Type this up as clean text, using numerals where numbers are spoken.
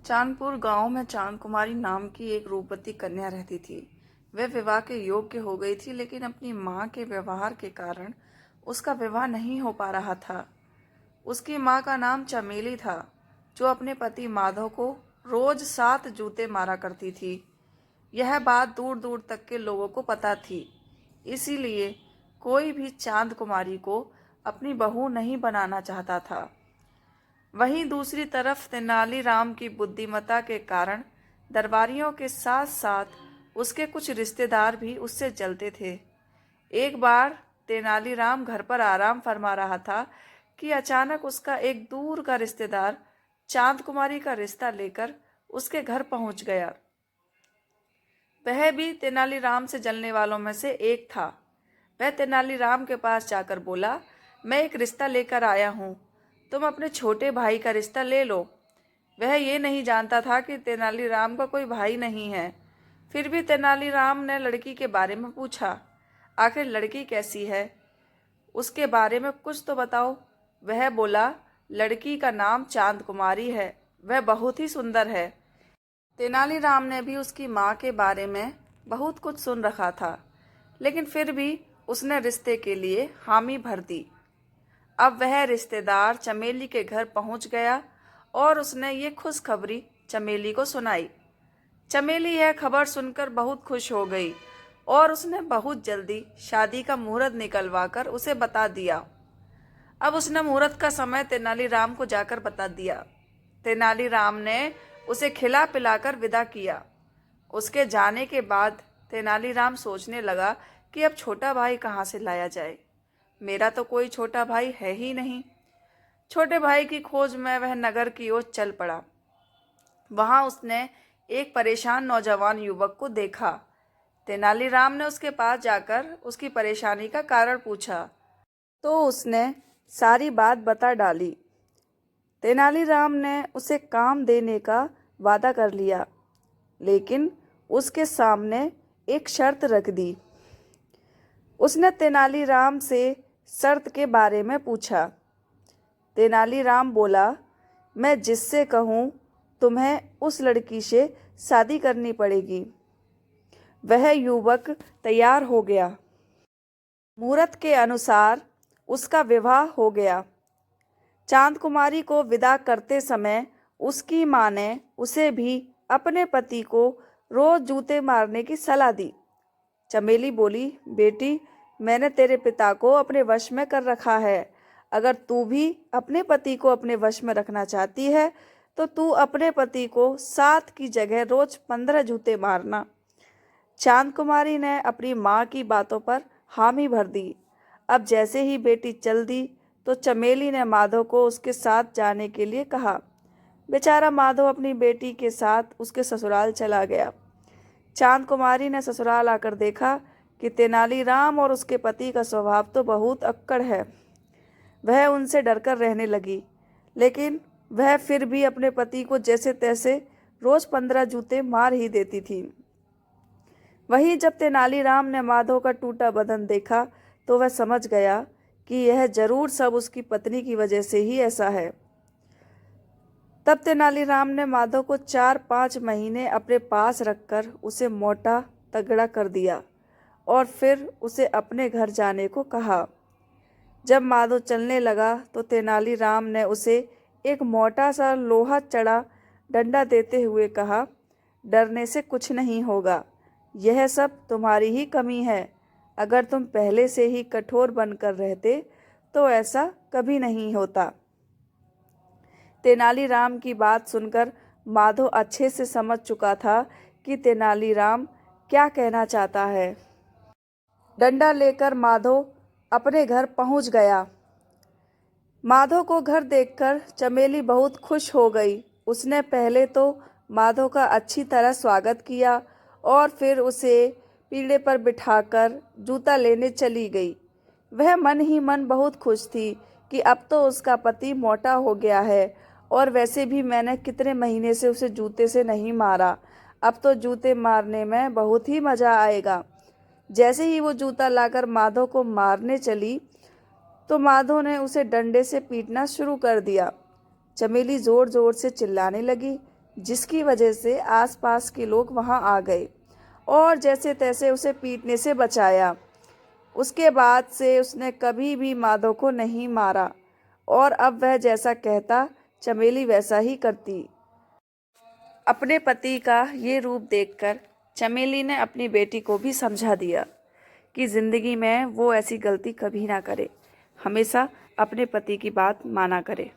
चांदपुर गांव में चांद कुमारी नाम की एक रूपवती कन्या रहती थी। वह विवाह के योग्य हो गई थी, लेकिन अपनी मां के व्यवहार के कारण उसका विवाह नहीं हो पा रहा था। उसकी मां का नाम चमेली था, जो अपने पति माधव को रोज 7 जूते मारा करती थी। यह बात दूर दूर तक के लोगों को पता थी, इसीलिए कोई भी चांद कुमारी को अपनी बहू नहीं बनाना चाहता था। वहीं दूसरी तरफ तेनालीराम की बुद्धिमत्ता के कारण दरबारियों के साथ साथ उसके कुछ रिश्तेदार भी उससे जलते थे। एक बार तेनालीराम घर पर आराम फरमा रहा था कि अचानक उसका एक दूर का रिश्तेदार चांद कुमारी का रिश्ता लेकर उसके घर पहुंच गया। वह भी तेनालीराम से जलने वालों में से एक था। वह तेनालीराम के पास जाकर बोला, मैं एक रिश्ता लेकर आया हूँ, तुम अपने छोटे भाई का रिश्ता ले लो। वह ये नहीं जानता था कि तेनालीराम का कोई भाई नहीं है। फिर भी तेनालीराम ने लड़की के बारे में पूछा, आखिर लड़की कैसी है, उसके बारे में कुछ तो बताओ। वह बोला, लड़की का नाम चांद कुमारी है, वह बहुत ही सुंदर है। तेनालीराम ने भी उसकी माँ के बारे में बहुत कुछ सुन रखा था, लेकिन फिर भी उसने रिश्ते के लिए हामी भर दी। अब वह रिश्तेदार चमेली के घर पहुंच गया और उसने ये खुशखबरी चमेली को सुनाई। चमेली यह खबर सुनकर बहुत खुश हो गई और उसने बहुत जल्दी शादी का मुहूर्त निकलवाकर उसे बता दिया। अब उसने मुहूर्त का समय तेनालीराम को जाकर बता दिया। तेनालीराम ने उसे खिला पिलाकर विदा किया। उसके जाने के बाद तेनालीराम सोचने लगा कि अब छोटा भाई कहाँ से लाया जाए। मेरा तो कोई छोटा भाई है ही नहीं। छोटे भाई की खोज में वह नगर की ओर चल पड़ा। वहां उसने एक परेशान नौजवान युवक को देखा। तेनालीराम ने उसके पास जाकर उसकी परेशानी का कारण पूछा, तो उसने सारी बात बता डाली। तेनालीराम ने उसे काम देने का वादा कर लिया, लेकिन उसके सामने एक शर्त रख दी। उसने तेनालीराम से शर्त के बारे में पूछा। तेनालीराम बोला, मैं जिससे कहूँ तुम्हें उस लड़की से शादी करनी पड़ेगी। वह युवक तैयार हो गया। मुहूर्त के अनुसार उसका विवाह हो गया। चांद कुमारी को विदा करते समय उसकी माँ ने उसे भी अपने पति को रोज जूते मारने की सलाह दी। चमेली बोली, बेटी, मैंने तेरे पिता को अपने वश में कर रखा है। अगर तू भी अपने पति को अपने वश में रखना चाहती है तो तू अपने पति को 7 की जगह रोज 15 जूते मारना। चांद कुमारी ने अपनी माँ की बातों पर हामी भर दी। अब जैसे ही बेटी चल दी तो चमेली ने माधव को उसके साथ जाने के लिए कहा। बेचारा माधव अपनी बेटी के साथ उसके ससुराल चला गया। चांद कुमारी ने ससुराल आकर देखा कि तेनालीराम और उसके पति का स्वभाव तो बहुत अक्कड़ है। वह उनसे डरकर रहने लगी, लेकिन वह फिर भी अपने पति को जैसे तैसे रोज 15 जूते मार ही देती थी। वहीं जब तेनालीराम ने माधव का टूटा बदन देखा तो वह समझ गया कि यह जरूर सब उसकी पत्नी की वजह से ही ऐसा है। तब तेनालीराम ने माधव को 4-5 महीने अपने पास रखकर उसे मोटा तगड़ा कर दिया और फिर उसे अपने घर जाने को कहा। जब माधव चलने लगा तो तेनालीराम ने उसे एक मोटा सा लोहा चढ़ा डंडा देते हुए कहा, डरने से कुछ नहीं होगा, यह सब तुम्हारी ही कमी है। अगर तुम पहले से ही कठोर बनकर रहते तो ऐसा कभी नहीं होता। तेनालीराम की बात सुनकर माधव अच्छे से समझ चुका था कि तेनालीराम क्या कहना चाहता है। डंडा लेकर माधव अपने घर पहुंच गया। माधव को घर देखकर चमेली बहुत खुश हो गई। उसने पहले तो माधव का अच्छी तरह स्वागत किया और फिर उसे पीढ़े पर बिठाकर जूता लेने चली गई। वह मन ही मन बहुत खुश थी कि अब तो उसका पति मोटा हो गया है और वैसे भी मैंने कितने महीने से उसे जूते से नहीं मारा। अब तो जूते मारने में बहुत ही मज़ा आएगा। जैसे ही वो जूता लाकर माधव को मारने चली तो माधव ने उसे डंडे से पीटना शुरू कर दिया। चमेली जोर जोर से चिल्लाने लगी, जिसकी वजह से आसपास के लोग वहां आ गए और जैसे तैसे उसे पीटने से बचाया। उसके बाद से उसने कभी भी माधव को नहीं मारा और अब वह जैसा कहता चमेली वैसा ही करती। अपने पति का ये रूप देखकर चमेली ने अपनी बेटी को भी समझा दिया कि जिंदगी में वो ऐसी गलती कभी ना करे, हमेशा अपने पति की बात माना करे।